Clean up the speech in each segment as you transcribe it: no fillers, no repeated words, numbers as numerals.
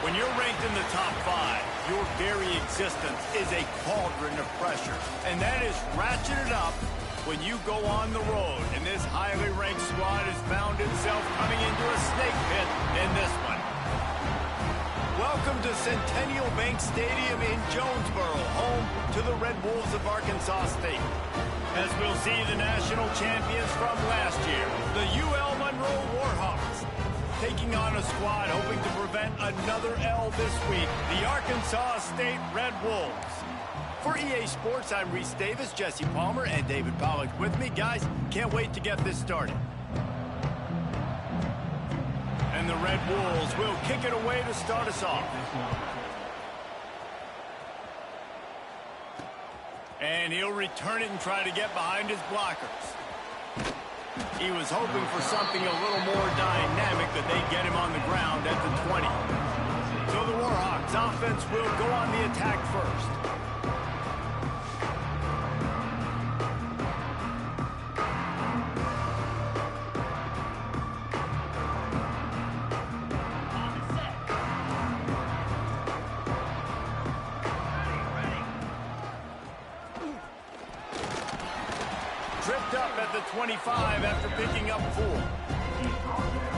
When you're ranked in the top 5, your very existence is a cauldron of pressure. And that is ratcheted up when you go on the road. And this highly ranked squad has found itself coming into a snake pit in this one. Welcome to Centennial Bank Stadium in Jonesboro, home to the Red Wolves of Arkansas State. As we'll see the national champions from last year, the ULM Warhawks, taking on a squad hoping to prevent another L this week, the Arkansas State Red Wolves. For EA Sports, I'm Reese Davis, Jesse Palmer, and David Pollock with me. Guys, can't wait to get this started. And the Red Wolves will kick it away to start us off. And he'll return it and try to get behind his blockers. He was hoping for something a little more dynamic, but they get him on the ground at the 20. So the Warhawks offense will go on the attack first. Tripped up at the 25 after picking up 4.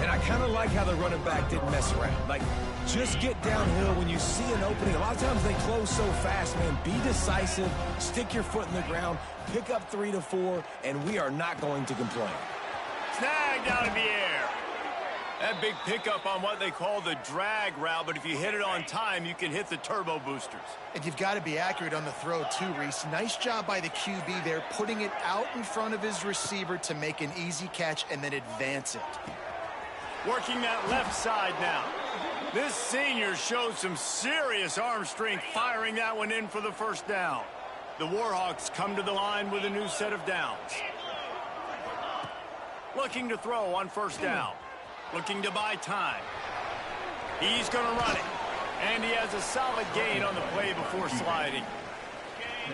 And I kind of like how the running back didn't mess around. Like, just get downhill when you see an opening. A lot of times they close so fast, man. Be decisive, stick your foot in the ground, pick up 3 to 4, and we are not going to complain. Snagged out of the air. That big pickup on what they call the drag route, but if you hit it on time, you can hit the turbo boosters. And you've got to be accurate on the throw too, Reese. Nice job by the QB there, putting it out in front of his receiver to make an easy catch and then advance it. Working that left side now. This senior shows some serious arm strength, firing that one in for the first down. The Warhawks come to the line with a new set of downs. Looking to throw on first down. Looking to buy time. He's going to run it. And he has a solid gain on the play before sliding.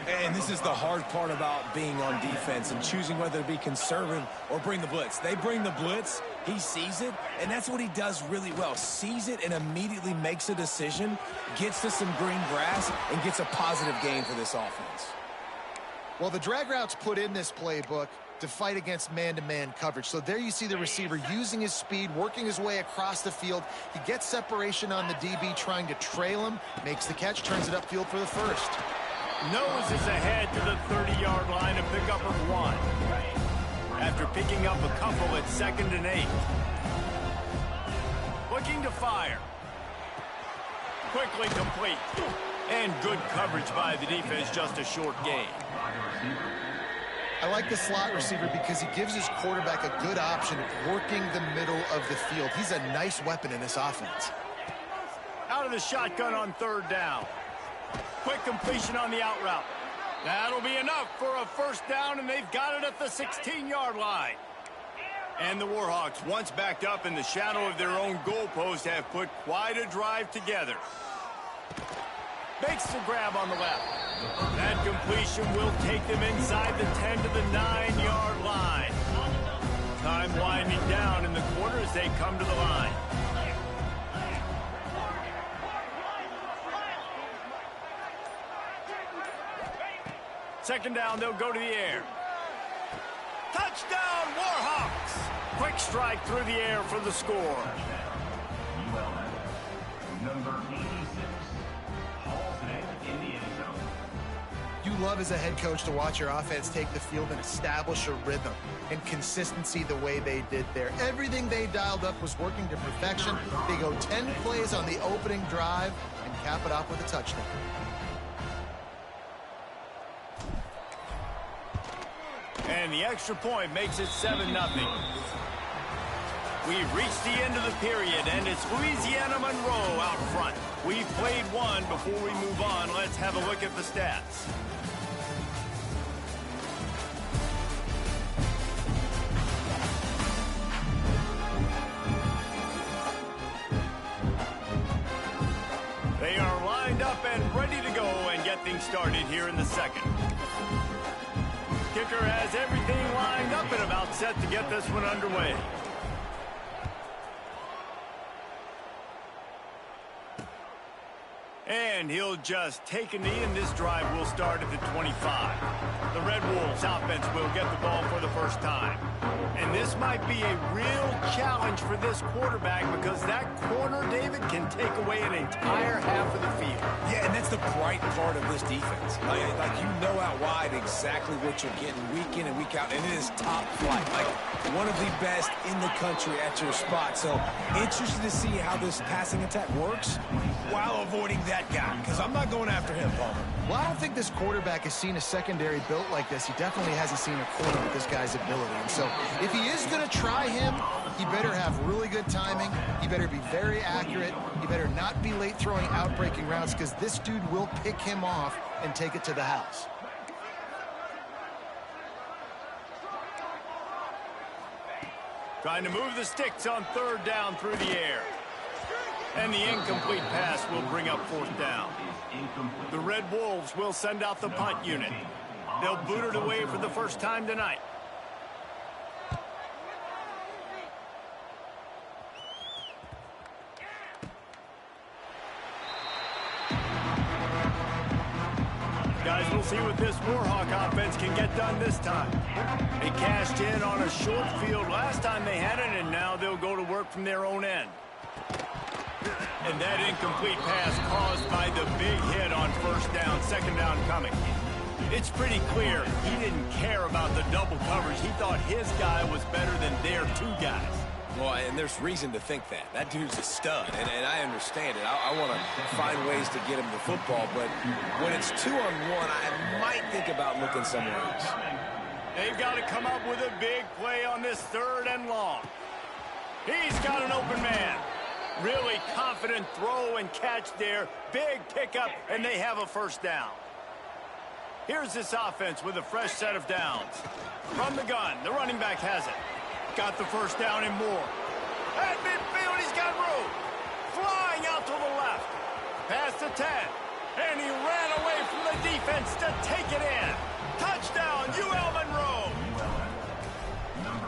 And this is the hard part about being on defense and choosing whether to be conservative or bring the blitz. They bring the blitz, he sees it, and that's what he does really well. Sees it and immediately makes a decision, gets to some green grass, and gets a positive gain for this offense. Well, the drag route's put in this playbook to fight against man-to-man coverage. So there you see the receiver using his speed, working his way across the field. He gets separation on the DB, trying to trail him, makes the catch, turns it upfield for the first. Nose is ahead to the 30-yard line, a pickup of 1. After picking up a couple at 2nd and 8. Looking to fire. Quickly complete. And good coverage by the defense, just a short gain. I like the slot receiver because he gives his quarterback a good option of working the middle of the field. He's a nice weapon in this offense. Out of the shotgun on 3rd down. Quick completion on the out route. That'll be enough for a first down, and they've got it at the 16-yard line. And the Warhawks, once backed up in the shadow of their own goalpost, have put quite a drive together. Makes the grab on the left. That completion will take them inside the 10 to the 9-yard line. Time winding down in the quarter as they come to the line. Second down, they'll go to the air. Touchdown, Warhawks! Quick strike through the air for the score. ULM, number 86, Halsey in the end zone. You love as a head coach to watch your offense take the field and establish a rhythm and consistency the way they did there. Everything they dialed up was working to perfection. They go 10 plays on the opening drive and cap it off with a touchdown. And the extra point makes it 7-0. We've reached the end of the period, and it's Louisiana Monroe out front. We've played one. Before we move on, let's have a look at the stats. They are lined up and ready to go and get things started here in the second. Kicker has everything lined up and about set to get this one underway. And he'll just take a knee, and this drive will start at the 25. The Red Wolves offense will get the ball for the first time. And this might be a real challenge for this quarterback because that corner, David, can take away an entire half of the field. Yeah, and that's the bright part of this defense. Like you know out wide exactly what you're getting week in and week out, and it is top flight. Like one of the best in the country at your spot. So interested to see how this passing attack works while avoiding that guy, because I'm not going after him, Palmer. Well, I don't think this quarterback has seen a secondary built like this. He definitely hasn't seen a corner with this guy's ability. And so if he is going to try him, he better have really good timing. He better be very accurate. He better not be late throwing out-breaking routes because this dude will pick him off and take it to the house. Trying to move the sticks on third down through the air. And the incomplete pass will bring up fourth down. The Red Wolves will send out the punt unit. They'll boot it away for the first time tonight. Guys, we'll see what this Warhawk offense can get done this time. They cashed in on a short field last time they had it, and now they'll go to work from their own end. And that incomplete pass caused by the big hit on first down, second down coming. It's pretty clear he didn't care about the double coverage. He thought his guy was better than their two guys. Well, and there's reason to think that. That dude's a stud, and I understand it. I want to find ways to get him the football, but when it's 2-on-1, I might think about looking somewhere else. They've got to come up with a big play on this third and long. He's got an open man. Really confident throw and catch there. Big pickup, and they have a first down. Here's this offense with a fresh set of downs. From the gun, the running back has it. Got the first down and more. At midfield, he's got room. Flying out to the left. Past the 10. And he ran away from the defense to take it in. Touchdown, UL Monroe.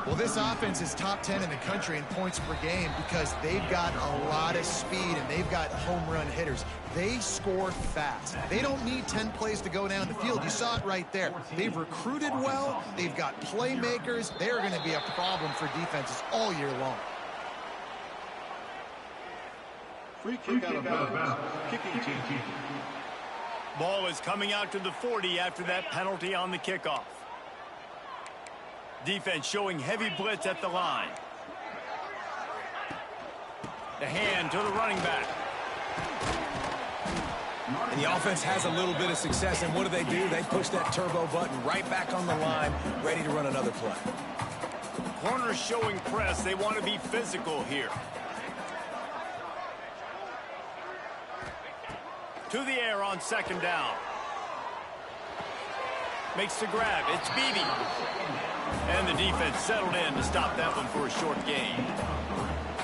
Well, this offense is top 10 in the country in points per game because they've got a lot of speed and they've got home run hitters. They score fast. They don't need 10 plays to go down the field. You saw it right there. They've recruited well. They've got playmakers. They're going to be a problem for defenses all year long. Free kick out of bounds. Kicking team. Ball is coming out to the 40 after that penalty on the kickoff. Defense showing heavy blitz at the line. The hand to the running back. And the offense has a little bit of success, and what do? They push that turbo button right back on the line, ready to run another play. Corners showing press. They want to be physical here. To the air on second down. Makes the grab. It's Beebe. And the defense settled in to stop that one for a short gain.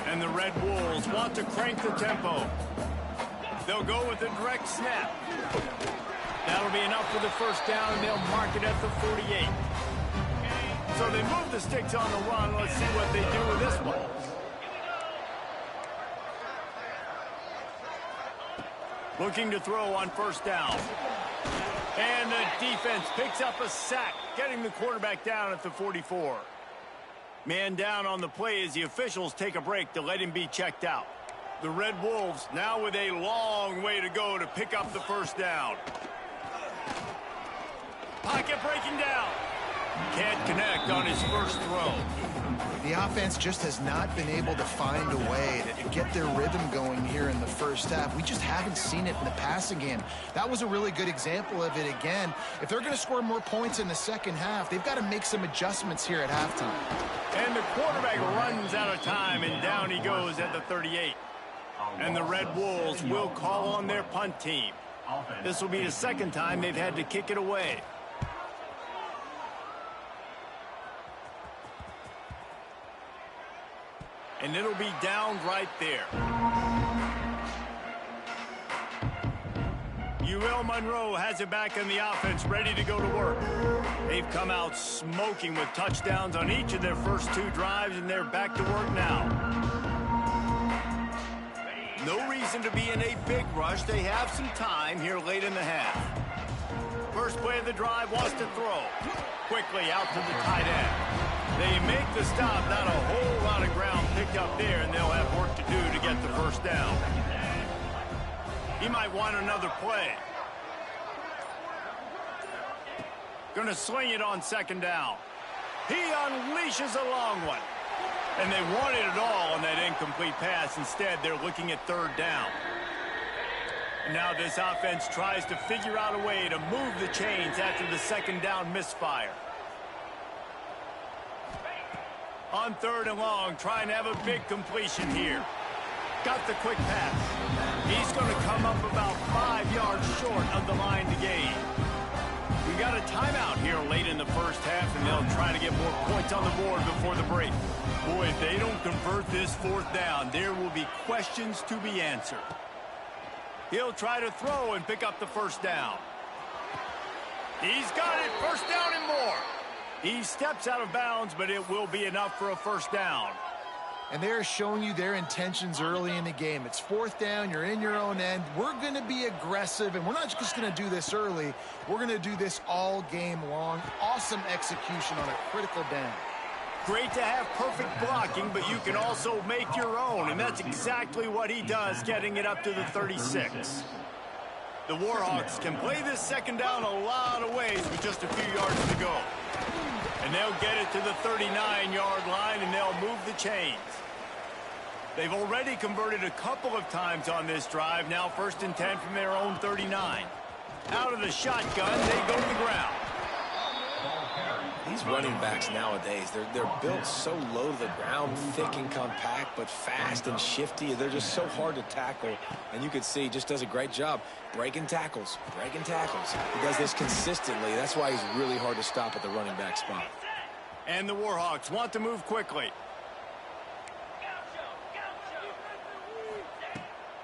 And the Red Wolves want to crank the tempo. They'll go with a direct snap. That'll be enough for the first down, and they'll mark it at the 48. So they move the sticks on the run. Let's see what they do with this one. Looking to throw on first down. And the defense picks up a sack, getting the quarterback down at the 44. Man down on the play as the officials take a break to let him be checked out. The Red Wolves now with a long way to go to pick up the first down. Pocket breaking down. Can't connect on his first throw. The offense just has not been able to find a way to get their rhythm going here in the first half. We just haven't seen it in the passing game. That was a really good example of it again. If they're going to score more points in the second half, they've got to make some adjustments here at halftime. And the quarterback runs out of time, and down he goes at the 38. And the Red Wolves will call on their punt team. This will be the second time they've had to kick it away. And it'll be down right there. UL Monroe has it back in the offense, ready to go to work. They've come out smoking with touchdowns on each of their first two drives, and they're back to work now. No reason reason to be in a big rush. They have some time here late in the half. First play of the drive, wants to throw. Quickly out to the tight end. They make the stop, not a whole lot of ground picked up there, and they'll have work to do to get the first down. He might want another play. Gonna sling it on second down. He unleashes a long one. And they wanted it all on that incomplete pass. Instead, they're looking at third down. Now this offense tries to figure out a way to move the chains after the second down misfire. On third and long, trying to have a big completion here. Got the quick pass. He's going to come up about 5 yards short of the line to gain. We got a timeout here late in the first half, and they'll try to get more points on the board before the break. Boy, if they don't convert this fourth down, there will be questions to be answered. He'll try to throw and pick up the first down. He's got it, first down and more. He steps out of bounds, but it will be enough for a first down. And they're showing you their intentions early in the game. It's fourth down, you're in your own end. We're going to be aggressive, and we're not just going to do this early. We're going to do this all game long. Awesome execution on a critical down. Great to have perfect blocking, but you can also make your own, and that's exactly what he does, getting it up to the 36. The Warhawks can play this second down a lot of ways with just a few yards to go. And they'll get it to the 39-yard line, and they'll move the chains. They've already converted a couple of times on this drive. Now 1st and 10 from their own 39. Out of the shotgun, they go to the ground. These running backs nowadays, they're built so low to the ground, thick and compact, but fast and shifty. They're just so hard to tackle. And you can see he just does a great job breaking tackles, breaking tackles. He does this consistently. That's why he's really hard to stop at the running back spot. And the Warhawks want to move quickly.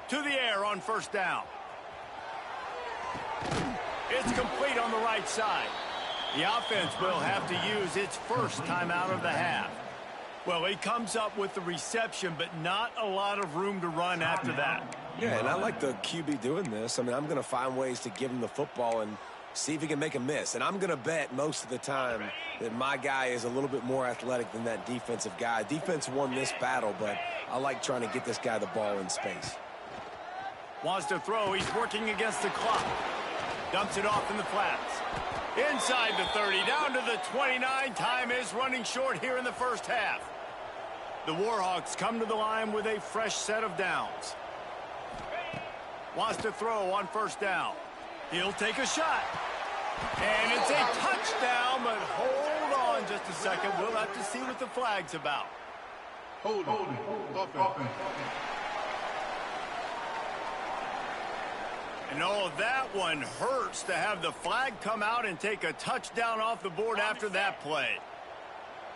To the air on first down. It's complete on the right side. The offense will have to use its first timeout of the half. Well, he comes up with the reception, but not a lot of room to run after that. Yeah, and I like the QB doing this. I mean, I'm going to find ways to give him the football and see if he can make a miss. And I'm going to bet most of the time that my guy is a little bit more athletic than that defensive guy. Defense won this battle, but I like trying to get this guy the ball in space. Wants to throw. He's working against the clock. Dumps it off in the flats. Inside the 30, down to the 29. Time is running short here in the first half. The Warhawks come to the line with a fresh set of downs. Wants to throw on first down. He'll take a shot. And it's a touchdown, but hold on just a second. We'll have to see what the flag's about. Hold on. Offense. And oh, that one hurts to have the flag come out and take a touchdown off the board after that play.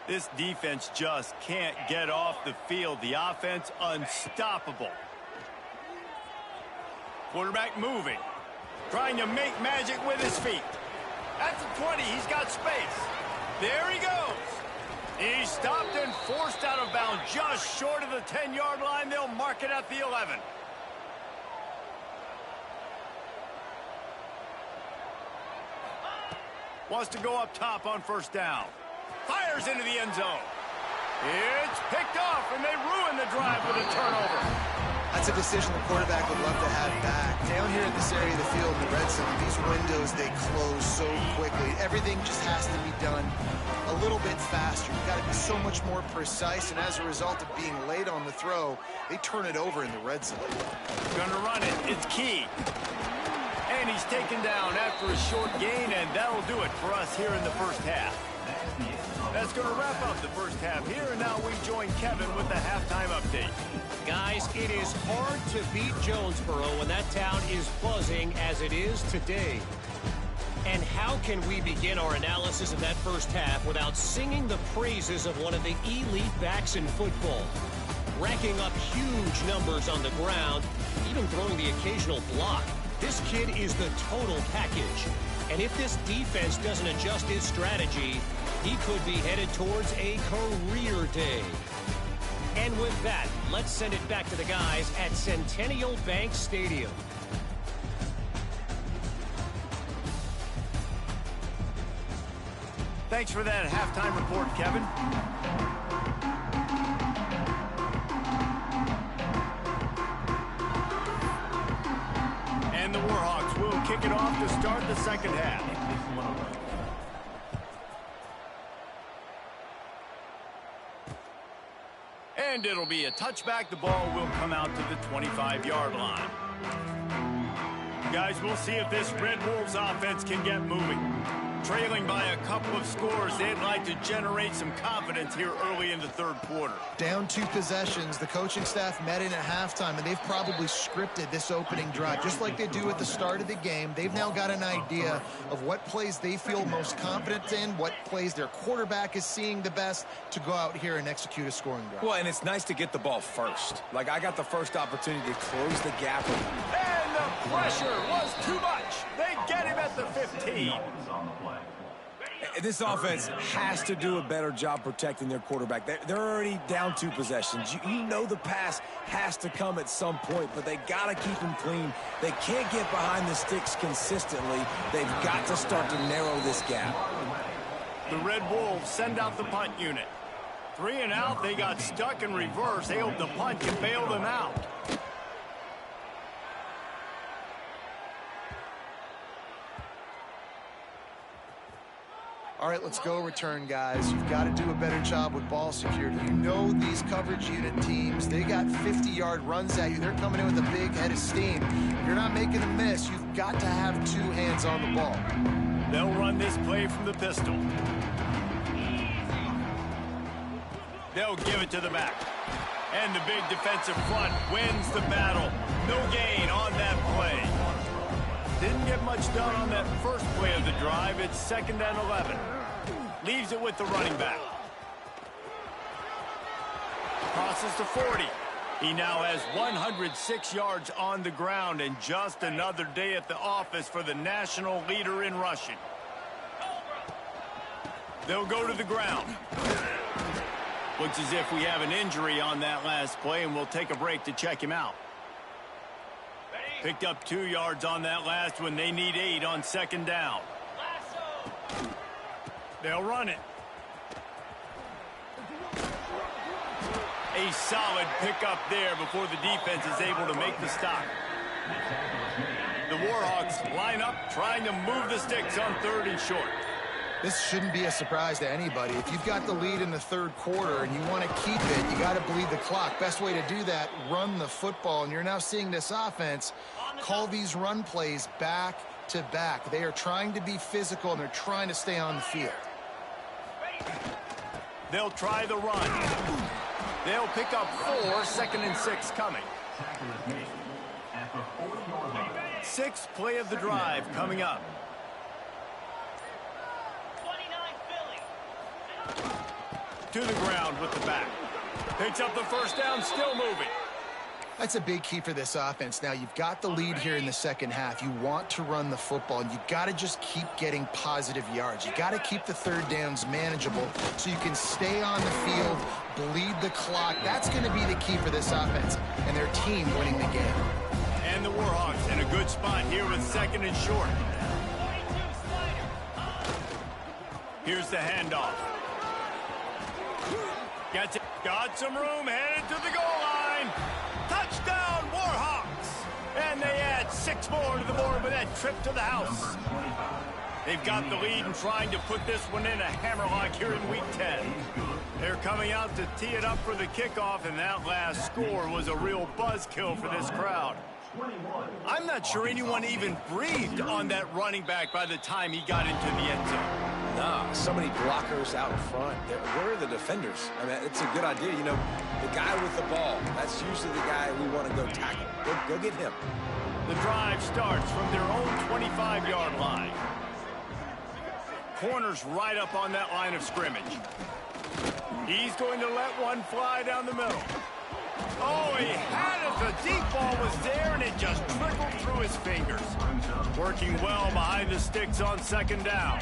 This defense just can't get off the field. The offense unstoppable. Quarterback moving. Trying to make magic with his feet. At the 20, he's got space. There he goes. He's stopped and forced out of bounds just short of the 10-yard line. They'll mark it at the 11. Wants to go up top on first down. Fires into the end zone. It's picked off, and they ruin the drive with a turnover. That's a decision the quarterback would love to have back. Down here in this area of the field in the red zone, these windows, they close so quickly. Everything just has to be done a little bit faster. You've got to be so much more precise, and as a result of being late on the throw, they turn it over in the red zone. Going to run it. It's key. And he's taken down after a short gain, and that'll do it for us here in the first half. That's going to wrap up the first half here, and now we join Kevin with the halftime update. Guys, it is hard to beat Jonesboro when that town is buzzing as it is today. And how can we begin our analysis of that first half without singing the praises of one of the elite backs in football? Racking up huge numbers on the ground, even throwing the occasional block. This kid is the total package. And if this defense doesn't adjust his strategy, he could be headed towards a career day. And with that, let's send it back to the guys at Centennial Bank Stadium. Thanks for that halftime report, Kevin. And the Warhawks will kick it off to start the second half. And it'll be a touchback. The ball will come out to the 25-yard line. Guys, we'll see if this Red Wolves offense can get moving. Trailing by a couple of scores, they'd like to generate some confidence here early in the third quarter. Down 2 possessions, the coaching staff met in at halftime, and they've probably scripted this opening drive. Just like they do at the start of the game, they've now got an idea of what plays they feel most confident in, what plays their quarterback is seeing the best to go out here and execute a scoring drive. Well, and it's nice to get the ball first. Like, I got the first opportunity to close the gap. And the pressure was too much. They get him at the 15. This offense has to do a better job protecting their quarterback. They're already down 2 possessions. You know the pass has to come at some point, but they got to keep him clean. They can't get behind the sticks consistently. They've got to start to narrow this gap. The Red Wolves send out the punt unit. 3 and out, they got stuck in reverse. They hope the punt can bail them out. All right, let's go return, guys. You've got to do a better job with ball security. You know these coverage unit teams, they got 50-yard runs at you. They're coming in with a big head of steam. If you're not making a miss, you've got to have 2 hands on the ball. They'll run this play from the pistol. They'll give it to the back. And the big defensive front wins the battle. No gain on that play. Didn't get much done on that first play of the drive. It's 2nd and 11. Leaves it with the running back. Crosses to 40. He now has 106 yards on the ground, and just another day at the office for the national leader in rushing. They'll go to the ground. Looks as if we have an injury on that last play, and we'll take a break to check him out. Picked up 2 yards on that last one. They need 8 on 2nd down. They'll run it. A solid pickup there before the defense is able to make the stop. The Warhawks line up, trying to move the sticks on 3rd and short. This shouldn't be a surprise to anybody. If you've got the lead in the 3rd quarter and you want to keep it, you got to bleed the clock. Best way to do that, run the football. And you're now seeing this offense call these run plays back to back. They are trying to be physical, and they're trying to stay on the field. They'll try the run. They'll pick up 4, 2nd and 6 coming. 6th play of the drive coming up. To the ground with the back. Picks up the first down, still moving. That's a big key for this offense. Now, you've got the lead here in the second half. You want to run the football, and you've got to just keep getting positive yards. You got to keep the 3rd downs manageable so you can stay on the field, bleed the clock. That's going to be the key for this offense and their team winning the game. And the Warhawks in a good spot here with 2nd and short. Here's the handoff. Got some room, headed to the goal line. Touchdown, Warhawks! And they add 6 more to the board with that trip to the house. They've got the lead and trying to put this one in a hammerlock here in Week 10. They're coming out to tee it up for the kickoff, and that last score was a real buzzkill for this crowd. I'm not sure anyone even breathed on that running back by the time he got into the end zone. Nah, so many blockers out in front. Where are the defenders? I mean, it's a good idea. You know, the guy with the ball, that's usually the guy we want to go tackle. Go get him. The drive starts from their own 25-yard line. Corners right up on that line of scrimmage. He's going to let one fly down the middle. Oh, he had it. The deep ball was there, and it just trickled through his fingers. Working well behind the sticks on 2nd down.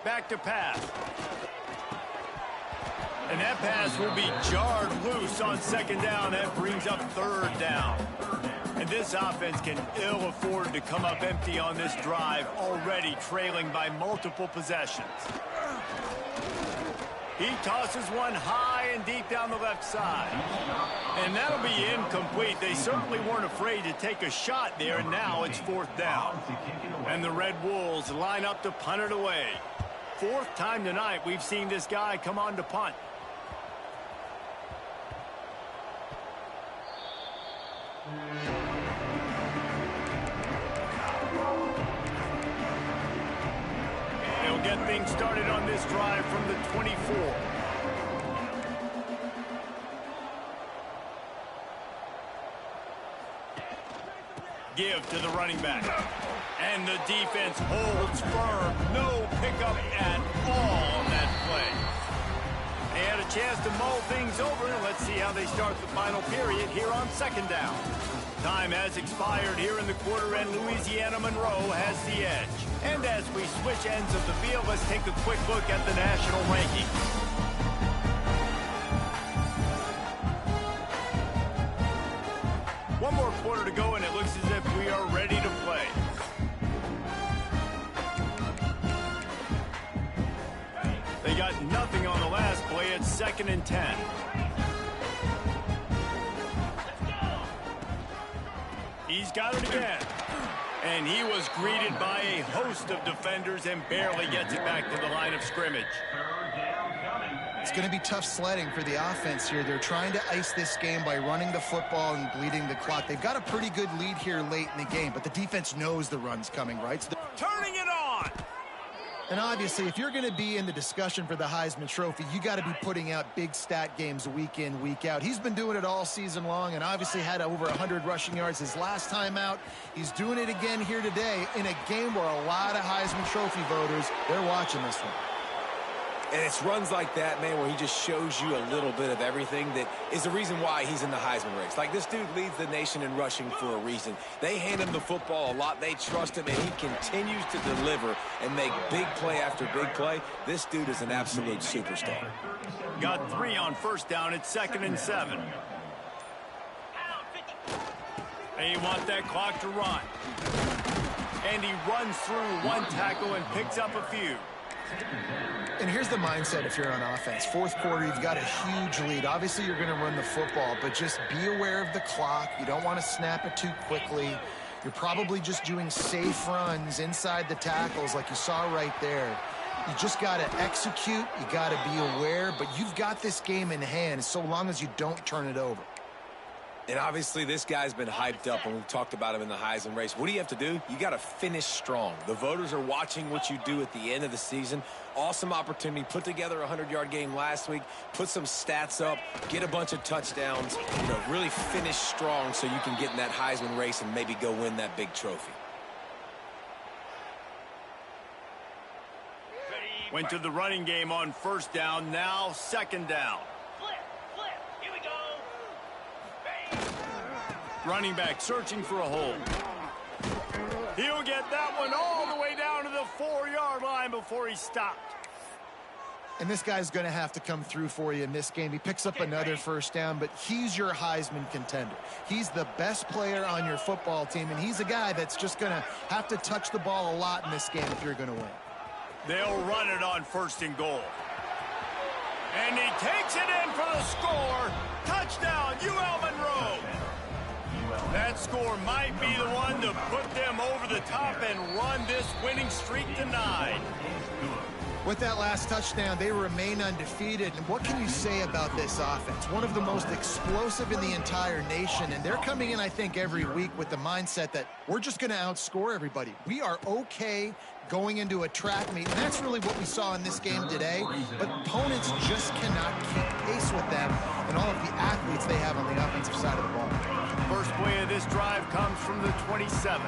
Back to pass. And that pass will be jarred loose on second down. That brings up third down. And this offense can ill afford to come up empty on this drive, already trailing by multiple possessions. He tosses one high and deep down the left side. And that'll be incomplete. They certainly weren't afraid to take a shot there, and now it's fourth down. And the Red Wolves line up to punt it away. Fourth time tonight we've seen this guy come on to punt. They'll get things started on this drive from the 24. Give to the running back. And the defense holds firm. No pickup at all on that play. They had a chance to mull things over. Let's see how they start the final period here on second down. Time has expired here in the quarter, and Louisiana Monroe has the edge. And as we switch ends of the field, let's take a quick look at the national ranking. One more quarter to go, and it looks as if we are ready to play. They got nothing on the last play. It's 2nd and 10. He's got it again. And he was greeted by a host of defenders and barely gets it back to the line of scrimmage. It's going to be tough sledding for the offense here. They're trying to ice this game by running the football and bleeding the clock. They've got a pretty good lead here late in the game, but the defense knows the run's coming, right? So turning it on. And obviously, if you're going to be in the discussion for the Heisman Trophy, you got to be putting out big stat games week in, week out. He's been doing it all season long and obviously had over 100 rushing yards his last time out. He's doing it again here today in a game where a lot of Heisman Trophy voters, they're watching this one. And it's runs like that, man, where he just shows you a little bit of everything that is the reason why he's in the Heisman race. Like, this dude leads the nation in rushing for a reason. They hand him the football a lot. They trust him, and he continues to deliver and make big play after big play. This dude is an absolute superstar. Got 3 on first down. It's 2nd and 7. They want that clock to run. And he runs through one tackle and picks up a few. And here's the mindset if you're on offense. Fourth quarter, you've got a huge lead. Obviously, you're going to run the football, but just be aware of the clock. You don't want to snap it too quickly. You're probably just doing safe runs inside the tackles like you saw right there. You just got to execute. You got to be aware, but you've got this game in hand so long as you don't turn it over. And obviously, this guy's been hyped up, and we've talked about him in the Heisman race. What do you have to do? You got to finish strong. The voters are watching what you do at the end of the season. Awesome opportunity. Put together a 100-yard game last week. Put some stats up. Get a bunch of touchdowns. You know, really finish strong so you can get in that Heisman race and maybe go win that big trophy. Went to the running game on first down. Now 2nd down. Running back searching for a hole. He'll get that one all the way down to the 4-yard line before he stopped. And this guy's going to have to come through for you in this game. He picks up another first down, but he's your Heisman contender. He's the best player on your football team, and he's a guy that's just going to have to touch the ball a lot in this game if you're going to win. They'll run it on 1st and goal. And he takes it in for the score. Touchdown, UL Monroe. That score might be the one to put them over the top and run this winning streak to 9. With that last touchdown, they remain undefeated. And what can you say about this offense? One of the most explosive in the entire nation. And they're coming in, I think, every week with the mindset that we're just going to outscore everybody. We are okay going into a track meet. And that's really what we saw in this game today. But opponents just cannot keep pace with them and all of the athletes they have on the offensive side of the ball. First play of this drive comes from the 27.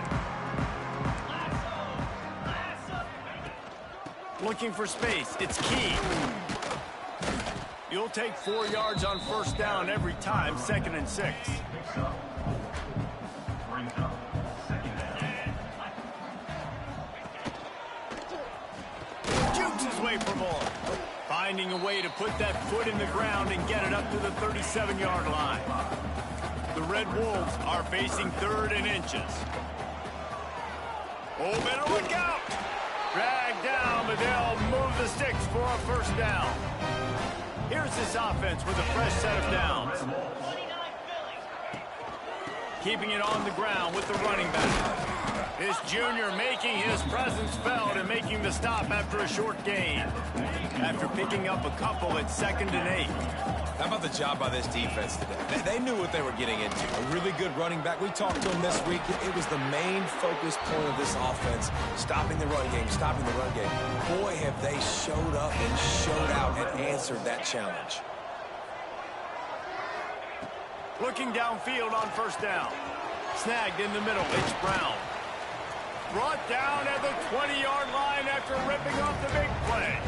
Looking for space. It's key. You'll take 4 yards on first down every time. 2nd and 6. Jukes his way for more. finding a way to put that foot in the ground and get it up to the 37-yard line. The Red Wolves are facing 3rd and inches. Oh, better look out! Dragged down, but they'll move the sticks for a first down. Here's this offense with a fresh set of downs. Keeping it on the ground with the running back. This junior making his presence felt and making the stop after a short gain. After picking up a couple at 2nd and 8. How about the job by this defense today? They knew what they were getting into. A really good running back. We talked to him this week. It was the main focus point of this offense. Stopping the run game, stopping the run game. Boy, have they showed up and showed out and answered that challenge. Looking downfield on first down. Snagged in the middle. It's Brown. Brought down at the 20-yard line after ripping off the big play.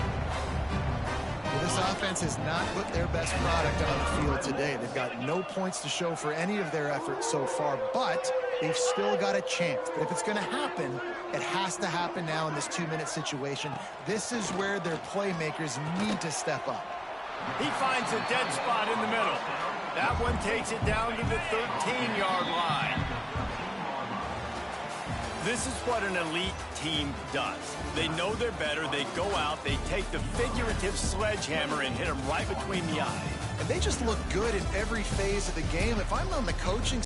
Well, this offense has not put their best product on the field today. They've got no points to show for any of their efforts so far, but they've still got a chance. But if it's going to happen, it has to happen now in this 2-minute situation. This is where their playmakers need to step up. He finds a dead spot in the middle. That one takes it down to the 13-yard line. This is what an elite team does. They know they're better. They go out. They take the figurative sledgehammer and hit them right between the eyes. And they just look good in every phase of the game. If I'm on the coaching